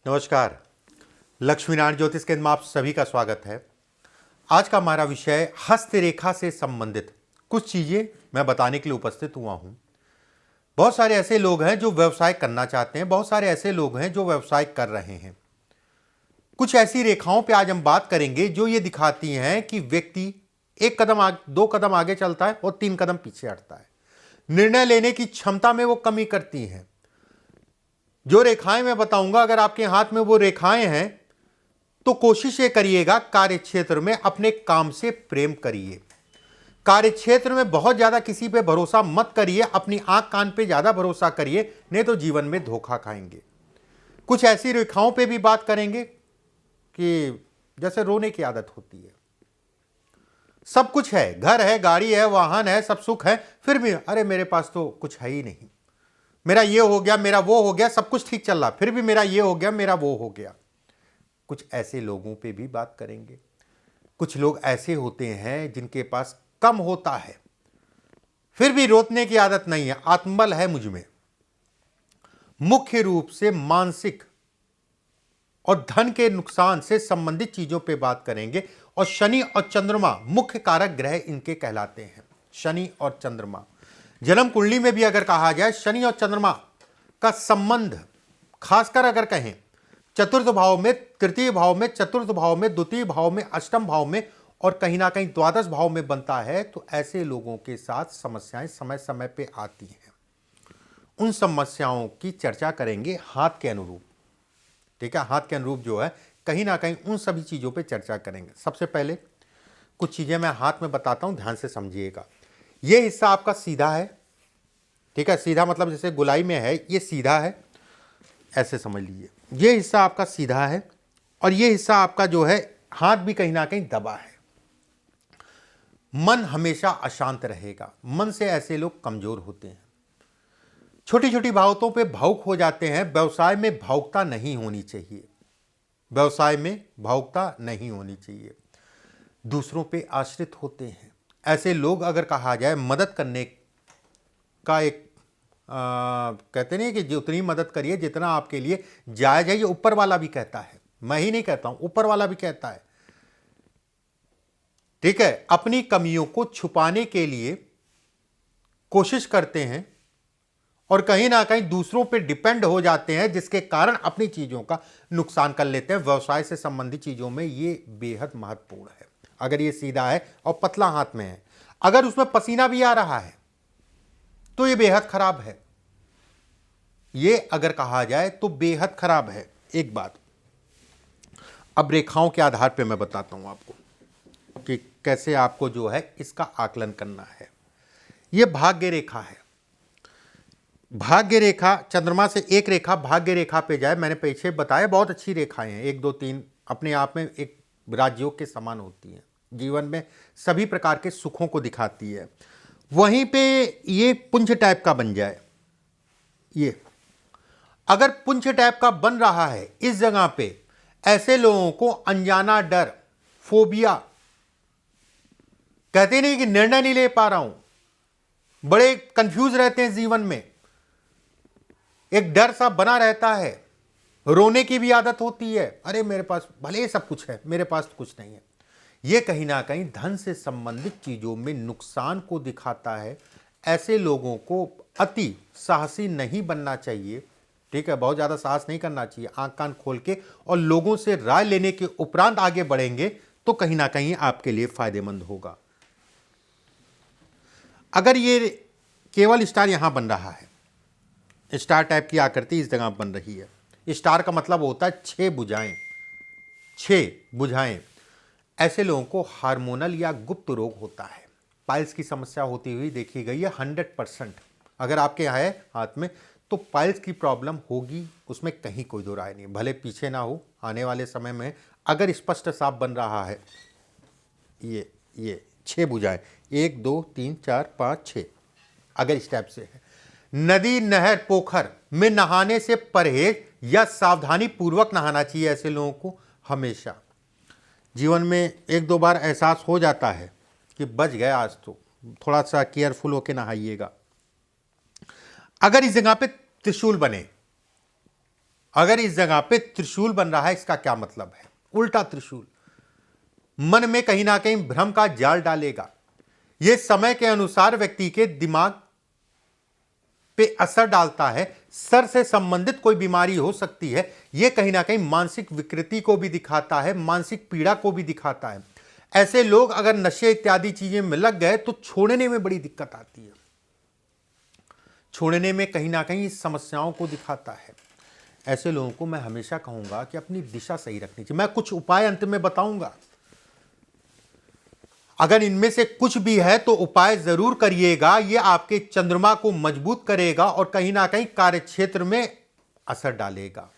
नमस्कार। लक्ष्मीनारायण ज्योतिष केंद्र में आप सभी का स्वागत है। आज का हमारा विषय हस्तरेखा से संबंधित कुछ चीजें मैं बताने के लिए उपस्थित हुआ हूं। बहुत सारे ऐसे लोग हैं जो व्यवसाय करना चाहते हैं, बहुत सारे ऐसे लोग हैं जो व्यवसाय कर रहे हैं। कुछ ऐसी रेखाओं पे आज हम बात करेंगे जो ये दिखाती हैं कि व्यक्ति एक कदम आगे, दो कदम आगे चलता है और 3 कदम पीछे हटता है। निर्णय लेने की क्षमता में वो कमी करती हैं। जो रेखाएं मैं बताऊंगा, अगर आपके हाथ में वो रेखाएं हैं तो कोशिश ये करिएगा कार्य क्षेत्र में अपने काम से प्रेम करिए। कार्य क्षेत्र में बहुत ज्यादा किसी पे भरोसा मत करिए, अपनी आंख कान पे ज्यादा भरोसा करिए, नहीं तो जीवन में धोखा खाएंगे। कुछ ऐसी रेखाओं पे भी बात करेंगे कि जैसे रोने की आदत होती है। सब कुछ है, घर है, गाड़ी है, वाहन है, सब सुख है, फिर भी अरे मेरे पास तो कुछ है ही नहीं, मेरा ये हो गया, मेरा वो हो गया, सब कुछ ठीक चल रहा, फिर भी मेरा ये हो गया, मेरा वो हो गया। कुछ ऐसे लोगों पे भी बात करेंगे। कुछ लोग ऐसे होते हैं जिनके पास कम होता है फिर भी रोतने की आदत नहीं है, आत्मबल है मुझ में। मुख्य रूप से मानसिक और धन के नुकसान से संबंधित चीजों पे बात करेंगे। और शनि और चंद्रमा मुख्य कारक ग्रह इनके कहलाते हैं। शनि और चंद्रमा जन्म कुंडली में भी अगर कहा जाए, शनि और चंद्रमा का संबंध खासकर अगर कहें चतुर्थ भाव में, तृतीय भाव में, चतुर्थ भाव में, द्वितीय भाव में, अष्टम भाव में और कहीं ना कहीं द्वादश भाव में बनता है, तो ऐसे लोगों के साथ समस्याएं समय समय पे आती हैं। उन समस्याओं की चर्चा करेंगे हाथ के अनुरूप। ठीक है, हाथ के अनुरूप जो है कहीं ना कहीं उन सभी चीजों पे चर्चा करेंगे। सबसे पहले कुछ चीजें मैं हाथ में बताता हूं, ध्यान से समझिएगा। ये हिस्सा आपका सीधा है, ठीक है, सीधा मतलब जैसे गोलाई में है, ये सीधा है, ऐसे समझ लीजिए। ये हिस्सा आपका सीधा है और ये हिस्सा आपका जो है हाथ भी कहीं ना कहीं दबा है। मन हमेशा अशांत रहेगा, मन से ऐसे लोग कमजोर होते हैं, छोटी छोटी बातों पे भावुक हो जाते हैं। व्यवसाय में भावुकता नहीं होनी चाहिए, व्यवसाय में भावुकता नहीं होनी चाहिए। दूसरों पे आश्रित होते हैं ऐसे लोग। अगर कहा जाए मदद करने का एक कहते नहीं कि जितनी मदद करिए जितना आपके लिए जायज है, ये ऊपर वाला भी कहता है, मैं ही नहीं कहता हूं, ऊपर वाला भी कहता है। ठीक है, अपनी कमियों को छुपाने के लिए कोशिश करते हैं और कहीं ना कहीं दूसरों पे डिपेंड हो जाते हैं, जिसके कारण अपनी चीजों का नुकसान कर लेते हैं। व्यवसाय से संबंधित चीजों में ये बेहद महत्वपूर्ण है। अगर ये सीधा है और पतला हाथ में है, अगर उसमें पसीना भी आ रहा है तो ये बेहद खराब है। ये अगर कहा जाए तो बेहद खराब है। एक बात अब रेखाओं के आधार पे मैं बताता हूं आपको कि कैसे आपको जो है इसका आकलन करना है। ये भाग्य रेखा है। भाग्य रेखा, चंद्रमा से एक रेखा भाग्य रेखा पे जाए, मैंने पीछे बताया बहुत अच्छी रेखाएं हैं, 1 2 3 अपने आप में एक राजयोग के समान होती हैं, जीवन में सभी प्रकार के सुखों को दिखाती है। वहीं पे ये पुंछ टाइप का बन जाए, ये अगर पुंछ टाइप का बन रहा है इस जगह पे, ऐसे लोगों को अनजाना डर, फोबिया, कहते नहीं कि निर्णय नहीं ले पा रहा हूं, बड़े कंफ्यूज रहते हैं जीवन में, एक डर सा बना रहता है, रोने की भी आदत होती है, अरे मेरे पास भले ही सब कुछ है, मेरे पास तो कुछ नहीं है। यह कहीं ना कहीं धन से संबंधित चीजों में नुकसान को दिखाता है। ऐसे लोगों को अति साहसी नहीं बनना चाहिए। ठीक है, बहुत ज्यादा साहस नहीं करना चाहिए। आंख कान खोल के और लोगों से राय लेने के उपरांत आगे बढ़ेंगे तो कहीं ना कहीं आपके लिए फायदेमंद होगा। अगर ये केवल स्टार यहां बन रहा है, स्टार टाइप की आकृति इस जगह बन रही है, स्टार का मतलब होता है 6 भुजाएं, 6 भुजाएं। ऐसे लोगों को हार्मोनल या गुप्त रोग होता है, पाइल्स की समस्या होती हुई देखी गई है 100%। अगर आपके यहाँ है हाथ में तो पाइल्स की प्रॉब्लम होगी, उसमें कहीं कोई दो राय नहीं, भले पीछे ना हो, आने वाले समय में अगर स्पष्ट साफ बन रहा है। ये 6 भुजाएं, 1 2 3 4 5 6, अगर इस टाइप से है। नदी, नहर, पोखर में नहाने से परहेज या सावधानी पूर्वक नहाना चाहिए। ऐसे लोगों को हमेशा जीवन में 1 2 बार एहसास हो जाता है कि बच गए आज, तो थोड़ा सा केयरफुल होकर नहाइएगा। अगर इस जगह पे त्रिशूल बने, अगर इस जगह पे त्रिशूल बन रहा है, इसका क्या मतलब है? उल्टा त्रिशूल मन में कहीं ना कहीं भ्रम का जाल डालेगा। यह समय के अनुसार व्यक्ति के दिमाग पे असर डालता है। सर से संबंधित कोई बीमारी हो सकती है। यह कहीं ना कहीं मानसिक विकृति को भी दिखाता है, मानसिक पीड़ा को भी दिखाता है। ऐसे लोग अगर नशे इत्यादि चीजें में लग गए तो छोड़ने में बड़ी दिक्कत आती है, छोड़ने में कहीं ना कहीं समस्याओं को दिखाता है। ऐसे लोगों को मैं हमेशा कहूंगा कि अपनी दिशा सही रखनी चाहिए। मैं कुछ उपाय अंत में बताऊंगा, अगर इनमें से कुछ भी है तो उपाय जरूर करिएगा। यह आपके चंद्रमा को मजबूत करेगा और कहीं ना कहीं कार्यक्षेत्र में असर डालेगा,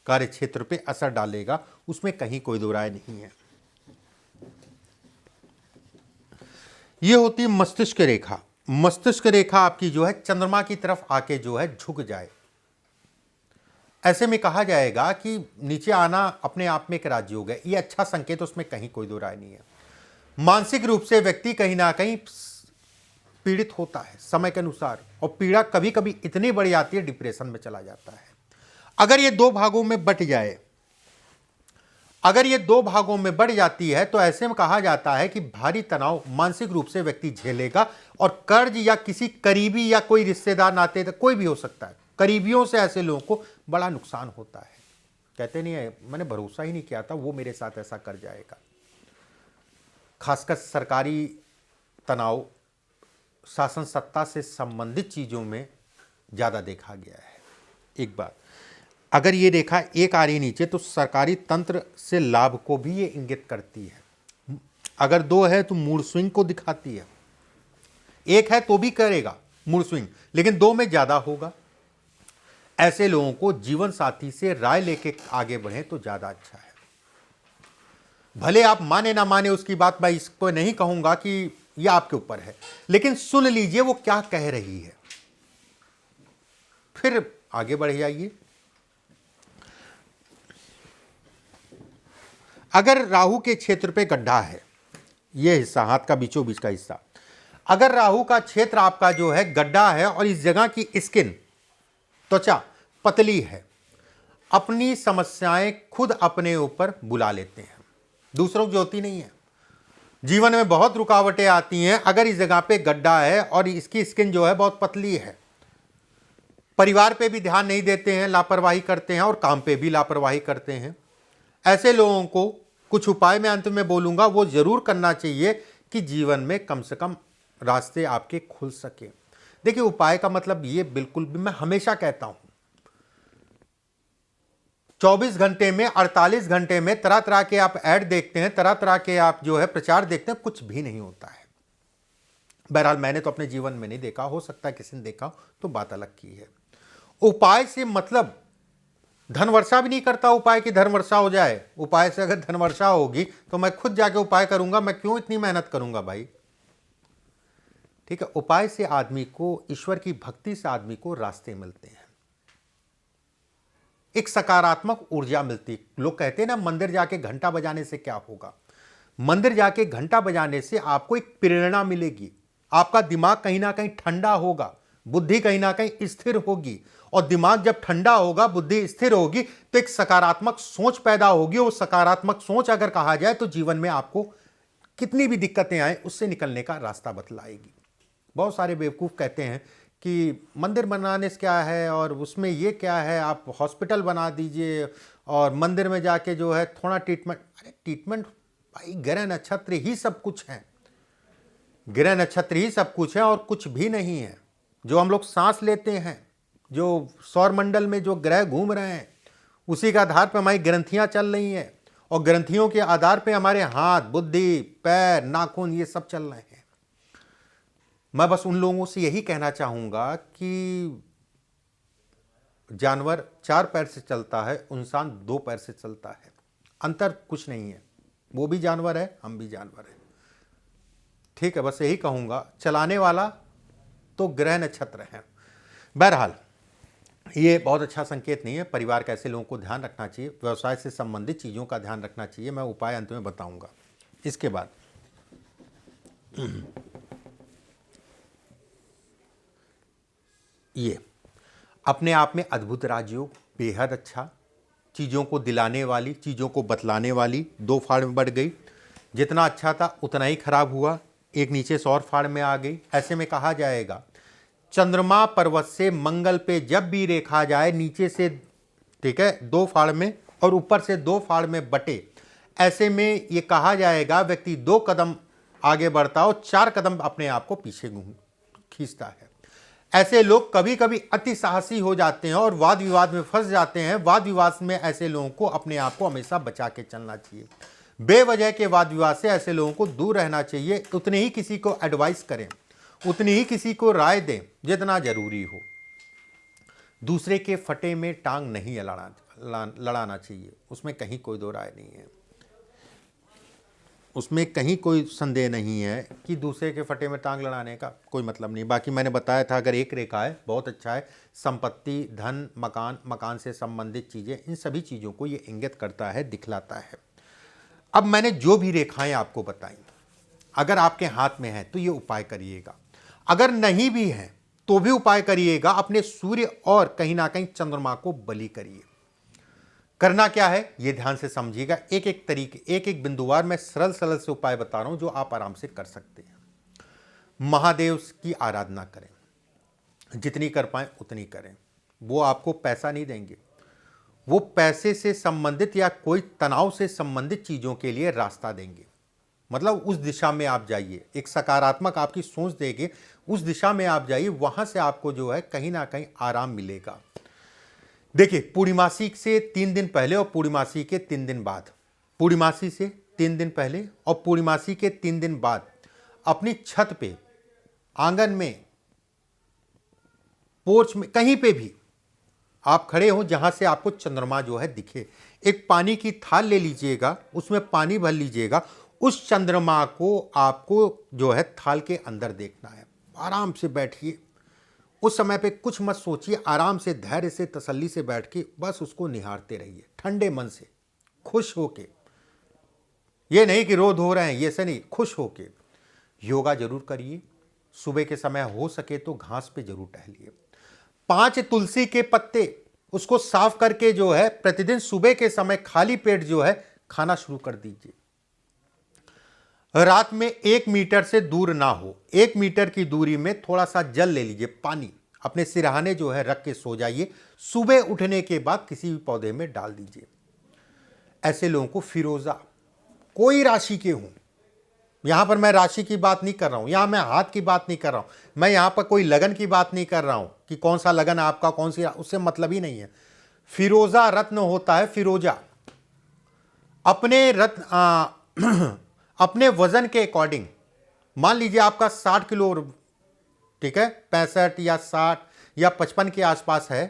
कार्यक्षेत्र पे असर डालेगा, उसमें कहीं कोई दो राय नहीं है। यह होती है मस्तिष्क रेखा। मस्तिष्क रेखा आपकी जो है चंद्रमा की तरफ आके जो है झुक जाए। ऐसे में कहा जाएगा कि नीचे आना अपने आप में एक राजयोग है। यह अच्छा संकेत, उसमें कहीं कोई दो राय नहीं है। मानसिक रूप से व्यक्ति कहीं ना कहीं पीड़ित होता है समय के अनुसार, और पीड़ा कभी कभी इतनी बड़ी आती है डिप्रेशन में चला जाता है। अगर ये दो भागों में बट जाए, अगर ये दो भागों में बढ़ जाती है तो ऐसे में कहा जाता है कि भारी तनाव मानसिक रूप से व्यक्ति झेलेगा, और कर्ज या किसी करीबी या कोई रिश्तेदार नाते कोई भी हो सकता है, करीबियों से ऐसे लोगों को बड़ा नुकसान होता है। कहते नहीं है मैंने भरोसा ही नहीं किया था, वो मेरे साथ ऐसा कर जाएगा। खासकर सरकारी तनाव, शासन सत्ता से संबंधित चीज़ों में ज़्यादा देखा गया है। एक बात, अगर ये रेखा एक आ रही नीचे तो सरकारी तंत्र से लाभ को भी ये इंगित करती है। अगर दो है तो मूड स्विंग को दिखाती है। एक है तो भी करेगा मूड स्विंग, लेकिन दो में ज़्यादा होगा। ऐसे लोगों को जीवन साथी से राय लेके आगे बढ़े तो ज़्यादा अच्छा है। भले आप माने ना माने उसकी बात, मैं इसको नहीं कहूंगा कि यह आपके ऊपर है, लेकिन सुन लीजिए वो क्या कह रही है, फिर आगे बढ़ जाइए। अगर राहु के क्षेत्र पे गड्ढा है, यह हिस्सा हाथ का बीचों बीच का हिस्सा, अगर राहु का क्षेत्र आपका जो है गड्ढा है और इस जगह की स्किन, त्वचा पतली है, अपनी समस्याएं खुद अपने ऊपर बुला लेते हैं, दूसरों की होती नहीं है। जीवन में बहुत रुकावटें आती हैं अगर इस जगह पे गड्ढा है और इसकी स्किन जो है बहुत पतली है। परिवार पे भी ध्यान नहीं देते हैं, लापरवाही करते हैं, और काम पे भी लापरवाही करते हैं। ऐसे लोगों को कुछ उपाय मैं अंत में बोलूंगा, वो जरूर करना चाहिए कि जीवन में कम से कम रास्ते आपके खुल सके। देखिए, उपाय का मतलब ये बिल्कुल भी, मैं हमेशा कहता हूं 24 घंटे में 48 घंटे में तरह तरह के आप ऐड देखते हैं, तरह तरह के आप जो है प्रचार देखते हैं, कुछ भी नहीं होता है। बहरहाल मैंने तो अपने जीवन में नहीं देखा, हो सकता है किसी ने देखा हो तो बात अलग की है। उपाय से मतलब धन वर्षा भी नहीं करता उपाय की धन वर्षा हो जाए। उपाय से अगर धन वर्षा होगी तो मैं खुद जाके उपाय करूंगा, मैं क्यों इतनी मेहनत करूंगा भाई। ठीक है, उपाय से आदमी को, ईश्वर की भक्ति से आदमी को रास्ते मिलते हैं, एक सकारात्मक ऊर्जा मिलती है। लोग कहते हैं ना मंदिर जाके घंटा बजाने से क्या होगा। मंदिर जाके घंटा बजाने से आपको एक प्रेरणा मिलेगी, आपका दिमाग कहीं ना कहीं ठंडा होगा, बुद्धि कहीं ना कहीं स्थिर होगी, और दिमाग जब ठंडा होगा, बुद्धि स्थिर होगी, तो एक सकारात्मक सोच पैदा होगी। वो सकारात्मक सोच अगर कहा जाए तो जीवन में आपको कितनी भी दिक्कतें आए उससे निकलने का रास्ता बतलाएगी। बहुत सारे बेवकूफ़ कहते हैं कि मंदिर बनाने से क्या है और उसमें ये क्या है, आप हॉस्पिटल बना दीजिए और मंदिर में जाके जो है थोड़ा ट्रीटमेंट। अरे ट्रीटमेंट भाई, ग्रह नक्षत्र ही सब कुछ है, ग्रह नक्षत्र ही सब कुछ है और कुछ भी नहीं है। जो हम लोग सांस लेते हैं, जो सौरमंडल में जो ग्रह घूम रहे हैं, उसी के आधार पर हमारी ग्रंथियां चल रही हैं, और ग्रंथियों के आधार पर हमारे हाथ, बुद्धि, पैर, नाखून ये सब चल रहे हैं। मैं बस उन लोगों से यही कहना चाहूंगा कि जानवर 4 पैर से चलता है, इंसान 2 पैर से चलता है, अंतर कुछ नहीं है। वो भी जानवर है, हम भी जानवर हैं। ठीक है, बस यही कहूंगा, चलाने वाला तो ग्रह नक्षत्र है। बहरहाल ये बहुत अच्छा संकेत नहीं है। परिवार के ऐसे लोगों को ध्यान रखना चाहिए, व्यवसाय से संबंधित चीज़ों का ध्यान रखना चाहिए। मैं उपाय अंत में बताऊंगा। इसके बाद ये अपने आप में अद्भुत राजयोग, बेहद अच्छा, चीज़ों को दिलाने वाली, चीज़ों को बतलाने वाली 2 फाड़ में बढ़ गई। जितना अच्छा था उतना ही खराब हुआ, एक नीचे से और फाड़ में आ गई। ऐसे में कहा जाएगा चंद्रमा पर्वत से मंगल पे जब भी रेखा जाए, नीचे से, ठीक है, 2 फाड़ में और ऊपर से 2 फाड़ में बटे, ऐसे में ये कहा जाएगा व्यक्ति 2 कदम आगे बढ़ता और 4 कदम अपने आप को पीछे खींचता है। ऐसे लोग कभी कभी अति साहसी हो जाते हैं और वाद विवाद में फंस जाते हैं। वाद विवाद में ऐसे लोगों को अपने आप को हमेशा बचा के चलना चाहिए। बेवजह के वाद विवाद से ऐसे लोगों को दूर रहना चाहिए। उतने ही किसी को एडवाइस करें, उतनी ही किसी को राय दें जितना जरूरी हो। दूसरे के फटे में टांग नहीं लड़ाना चाहिए, उसमें कहीं कोई दो राय नहीं है, उसमें कहीं कोई संदेह नहीं है कि दूसरे के फटे में टांग लड़ाने का कोई मतलब नहीं। बाकी मैंने बताया था, अगर एक रेखा है बहुत अच्छा है, संपत्ति, धन, मकान, मकान से संबंधित चीज़ें, इन सभी चीज़ों को ये इंगित करता है, दिखलाता है। अब मैंने जो भी रेखाएं आपको बताई, अगर आपके हाथ में है तो ये उपाय करिएगा, अगर नहीं भी है तो भी उपाय करिएगा। अपने सूर्य और कहीं ना कहीं चंद्रमा को बलि करिए। करना क्या है ये ध्यान से समझिएगा। एक एक तरीके, एक एक बिंदुवार मैं सरल सरल से उपाय बता रहा हूं जो आप आराम से कर सकते हैं। महादेव की आराधना करें, जितनी कर पाए उतनी करें। वो आपको पैसा नहीं देंगे, वो पैसे से संबंधित या कोई तनाव से संबंधित चीज़ों के लिए रास्ता देंगे। मतलब उस दिशा में आप जाइए, एक सकारात्मक आपकी सोच देंगे, उस दिशा में आप जाइए, वहाँ से आपको जो है कहीं ना कहीं आराम मिलेगा। देखिए, पूर्णिमासी से 3 दिन पहले और पूर्णिमासी के 3 दिन बाद, पूर्णिमासी से 3 दिन पहले और पूर्णिमासी के 3 दिन बाद अपनी छत पे, आंगन में, पोर्च में, कहीं पे भी आप खड़े हो जहां से आपको चंद्रमा जो है दिखे, एक पानी की थाल ले लीजिएगा, उसमें पानी भर लीजिएगा, उस चंद्रमा को आपको जो है थाल के अंदर देखना है। आराम से बैठिए, उस समय पे कुछ मत सोचिए, आराम से, धैर्य से, तसल्ली से बैठ के बस उसको निहारते रहिए, ठंडे मन से, खुश होके। ये नहीं कि रोध हो रहे हैं, ये से नहीं, खुश होके। योगा जरूर करिए, सुबह के समय हो सके तो घास पे जरूर टहलिए। 5 तुलसी के पत्ते, उसको साफ करके जो है प्रतिदिन सुबह के समय खाली पेट जो है खाना शुरू कर दीजिए। रात में 1 मीटर से दूर ना हो, 1 मीटर की दूरी में थोड़ा सा जल ले लीजिए, पानी अपने सिरहाने जो है रख के सो जाइए। सुबह उठने के बाद किसी भी पौधे में डाल दीजिए। ऐसे लोगों को फिरोजा, कोई राशि के हों, यहां पर मैं राशि की बात नहीं कर रहा हूं, यहां मैं हाथ की बात नहीं कर रहा हूं, मैं यहां पर कोई लगन की बात नहीं कर रहा हूं कि कौन सा लगन आपका, कौन सी, उससे मतलब ही नहीं है। फिरोजा रत्न होता है, फिरोजा अपने रत्न अपने वजन के अकॉर्डिंग, मान लीजिए आपका 60 किलो, ठीक है, 65 या 60 या 55 के आसपास है,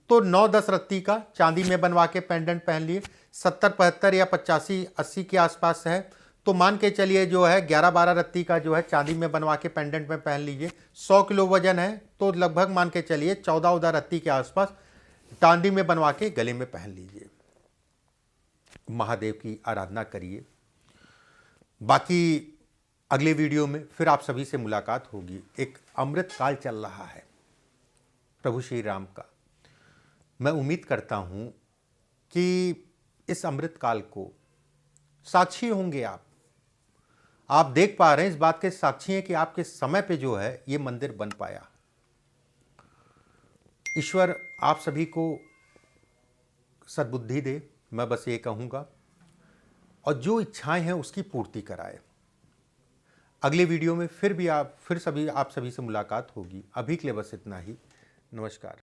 तो 9-10 रत्ती का चांदी में बनवा के पेंडेंट पहन लिए। 70-75 या 85-80 के आसपास है तो मान के चलिए जो है 11-12 रत्ती का जो है चांदी में बनवा के पेंडेंट में पहन लीजिए। 100 किलो वजन है तो लगभग मान के चलिए 14-14 रत्ती के आसपास चांदी में बनवा के गले में पहन लीजिए। महादेव की आराधना करिए। बाकी अगले वीडियो में फिर आप सभी से मुलाकात होगी। एक अमृत काल चल रहा है प्रभु श्री राम का। मैं उम्मीद करता हूं कि इस अमृत काल को साक्षी होंगे आप देख पा रहे हैं, इस बात के साक्षी हैं कि आपके समय पे जो है ये मंदिर बन पाया। ईश्वर आप सभी को सद्बुद्धि दे, मैं बस ये कहूँगा, और जो इच्छाएं हैं उसकी पूर्ति कराए। अगले वीडियो में फिर आप सभी से मुलाकात होगी। अभी के लिए बस इतना ही। नमस्कार।